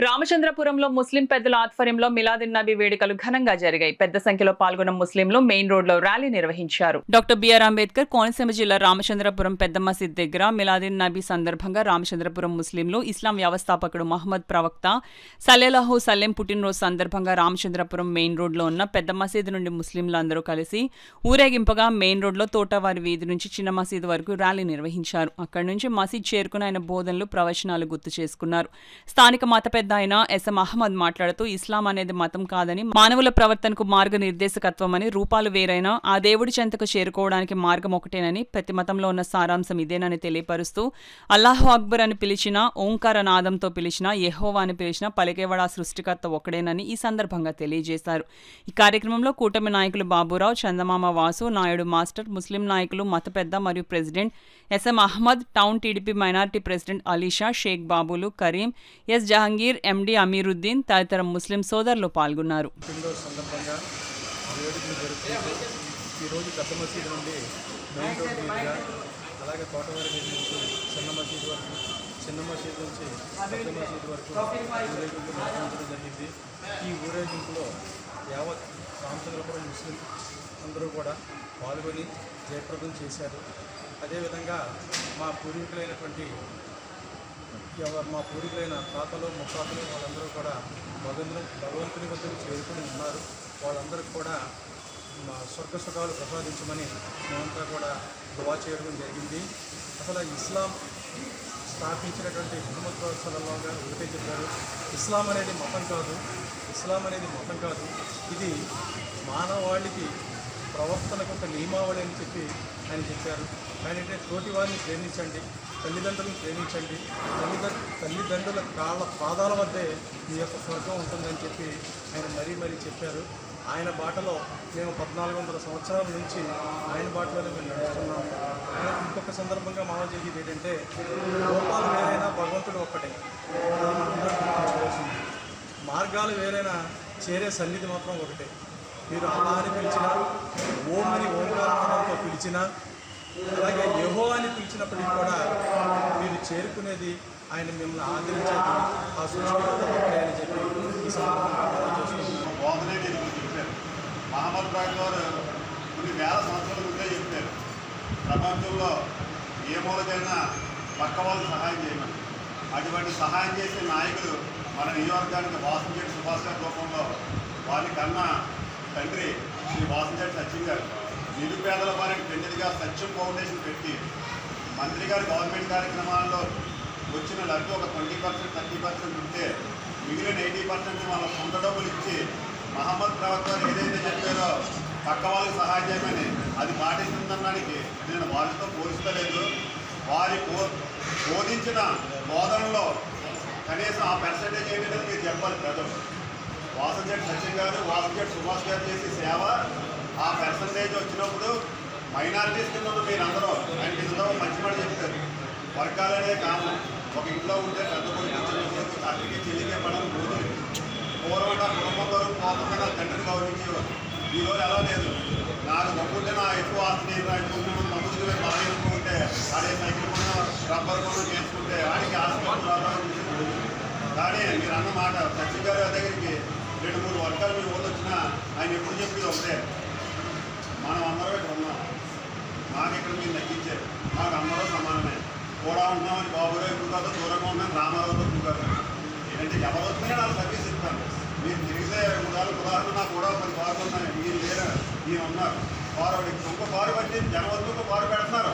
రామచంద్రపురంలో ముస్లిం పెద్దల ఆధ్వర్యంలో మిలాదున్ నబీ వేడుకలు ఘనంగా జరిగాయి. పెద్ద సంఖ్యలో పాల్గొన్న ముస్లింలు మెయిన్ రోడ్ లో ర్యాలీ నిర్వహించారు. డాక్టర్ బిఆర్ అంబేద్కర్ కోనసీమ జిల్లా రామచంద్రపురం పెద్ద మసీద్ దగ్గర మిలాదున్ నబీ సందర్భంగా రామచంద్రపురం ముస్లింలు ఇస్లాం వ్యవస్థాపకుడు మహమ్మద్ ప్రవక్త సల్లెల్లాహు సల్లెం పుట్టినరోజు సందర్భంగా రామచంద్రపురం మెయిన్ రోడ్ లో ఉన్న పెద్ద మసీదు నుండి ముస్లింలు అందరూ కలిసి ఊరేగింపుగా మెయిన్ రోడ్ లో తోటవారి వీధి నుంచి చిన్న మసీదు వరకు ర్యాలీ నిర్వహించారు. అక్కడి నుంచి మసీద్ చేరుకుని ఆయన బోధనలు ప్రవచనాలు గుర్తు చేసుకున్నారు. స్థానిక మత పెద్ద ఆయన ఎస్ఎం అహ్మద్ మాట్లాడుతూ ఇస్లాం అనేది మతం కాదని, మానవుల ప్రవర్తనకు మార్గ నిర్దేశకత్వమని, రూపాలు వేరైనా ఆ దేవుడి చెంతకు చేరుకోవడానికి మార్గం ఒకటేనని, ప్రతి మతంలో ఉన్న సారాంశం ఇదేనని తెలియపరుస్తూ అల్లాహు అక్బర్ అని పిలిచినా, ఓంకార నాదంతో పిలిచినా, యెహోవా అని పిలిచినా పలికేవాడా సృష్టికర్త ఒకడేనని ఈ సందర్భంగా తెలియజేశారు. ఈ కార్యక్రమంలో కూటమి నాయకులు బాబురావు, చందమామ వాసు, నాయుడు మాస్టర్, ముస్లిం నాయకులు, మత పెద్ద మరియు president SM Ahmed, town TDP minority president Alisha, Sheikh Babulu, Karim, S Jahangir, MD Amiruddin తదితర ముస్లిం సోదరులు పాల్గొన్నారు. ఈరోజు పెద్ద మసీదు నుండి మెయిన్ రోడ్ మీదుగా, అలాగే తోటవారి వీధి నుంచి చిన్న మసీదు వరకు, చిన్న మసీదు నుంచి పెద్ద మసీదు వరకు ఊరేగింపు నిర్వహించడం జరిగింది. ఈ ఊరేగింపులో యావత్ రామచంద్రపురం ముస్లిం అందరూ కూడా పాల్గొని జయప్రదం చేశారు. అదేవిధంగా మా పూర్వీకులైన తాతలు ముత్తాతలు వాళ్ళందరూ కూడా భగవంతుని వద్దకు చేరుకుని ఉన్నారు. వాళ్ళందరికీ కూడా స్వర్గ సుఖాలు ప్రసాదించమని మేమంతా కూడా దువా చేయడం జరిగింది. అసలు ఇస్లాం స్థాపించినటువంటి ముహమ్మద్ ప్రవక్త సల్లల్లాహు గారు ఒకటే చెప్పారు, ఇస్లాం అనేది మతం కాదు, ఇది మానవాళికి ప్రవర్తనకు ఒక నియమావళి అని చెప్పి ఆయన చెప్పారు. ఆయన అంటే తోటి వారిని ప్రేమించండి, తల్లిదండ్రులను ప్రేమించండి, తల్లిదండ్రుల పాదాల వద్దే మీ యొక్క స్వర్గం ఉంటుందని చెప్పి ఆయన మరీ చెప్పారు. ఆయన బాటలో మేము 1400 సంవత్సరాల నుంచి ఆయన బాటలోనే మేము నడుస్తున్నాము. ఇంకొక సందర్భంగా మనం చేసేది ఏంటంటే, రూపాలు వేరైనా భగవంతుడు ఒక్కటే, మార్గాలు వేరైనా చేరే సన్నిధి మాత్రం ఒకటే. మీరు అల్లా అని పిలిచినా, ఓం అని ఓంకారంతో పిలిచినా, అలాగే యెహోవా అని పిలిచినప్పటికీ కూడా మీరు చేరుకునేది ఆయన మిమ్మల్ని ఆదరించేది ఆ సృష్టికర్త ఒక్కడే అని చెప్పి ఈ సందర్భంగా చెప్పారు. మహమ్మద్ ప్రవక్త గారు కొన్ని వేల సంవత్సరాల ముందే చెప్పారు, ప్రపంచంలో ఏ మూలకైనా పక్క వాళ్ళు సహాయం చేయమని. అటువంటి సహాయం చేసే నాయకులు మన నియోజకవర్గానికి వాసంశెట్టి సుభాష్ గారి రూపంలో వారి కన్నా తండ్రి శ్రీ వాసంశెట్టి సత్యం గారు నిరుపేదల వారికి పెద్దదిగా సత్యం ఫౌండేషన్ పెట్టి మంత్రి గారి గవర్నమెంట్ కార్యక్రమాల్లో వచ్చిన లడ్డు ఒక 20%, 30% ఉంటే మిగిలిన 80% వాళ్ళ సొంత డబ్బులు ఇచ్చి మహమ్మద్ ప్రవక్త ఏదైతే చెప్పారో పక్క వాళ్ళకి సహాయం చేయమని అది పాటిస్తుందనడానికి నేను వారితో పోలిస్తలేదు. వారి బోధించిన బోధనలో కనీసం ఆ పర్సెంటేజ్ ఏంటంటే మీరు చెప్పాలి ప్రజలు. వాసంశెట్టి సత్యం గారు, వాసంశెట్టి సుభాష్ గారు చేసే సేవ ఆ పర్సంటేజ్ వచ్చినప్పుడు మైనారిటీస్ కింద మీరు అందరూ ఆయన కింద మంచి మాట చెప్తారు. వర్గాలనే కాదు, ఒక ఇంట్లో ఉంటే పెద్ద కొడుకు అక్కడికి చెల్లికే పడని రోజులు పూర్వం నా కుటుంబం వరకు పోతుంటే నా తండ్రిని గౌరవించేవారు. ఈరోజు ఎలా లేదు, నాకు నమ్ముకుంటే నా ఎక్కువ ఆస్తి అనుకుంటున్నాను, నమ్ముకునే బాగా అనుకుంటే ఆడే సైకిల్ కొన్న రబ్బర్ కొన్న చేసుకుంటే ఆడికి ఆస్తి రావడం. కానీ మీరు అన్న మాట సచిన్ గారి దగ్గరికి 2-3 వర్గాలు మీరు ఊళ్ళు వచ్చినా ఆయన ఎప్పుడు చెప్పేది ఒకటే, మనం అందరూ ఇక్కడ ఉన్నాం, మాకు ఇక్కడ మీరు నగ్గించారు, మాకు అందరూ సమానమే, కూడా ఉన్నామని బాబురావు ఇప్పుడు కాదు, దూరంగా ఉన్నాను రామారావుతో ఇప్పుడు కాదు. ఏంటంటే ఎవరు వస్తున్నాయో వాళ్ళు సర్వీస్ ఇస్తాను. మీరు తిరిగితే ఉదాహరణ నాకు కూడా 10 కార్లు ఉన్నాయి, మీరు లేరు, మీరు ఉన్నారు, కారు ఇంకో కారు బట్టి జనం వద్దు కారు పెడుతున్నారు.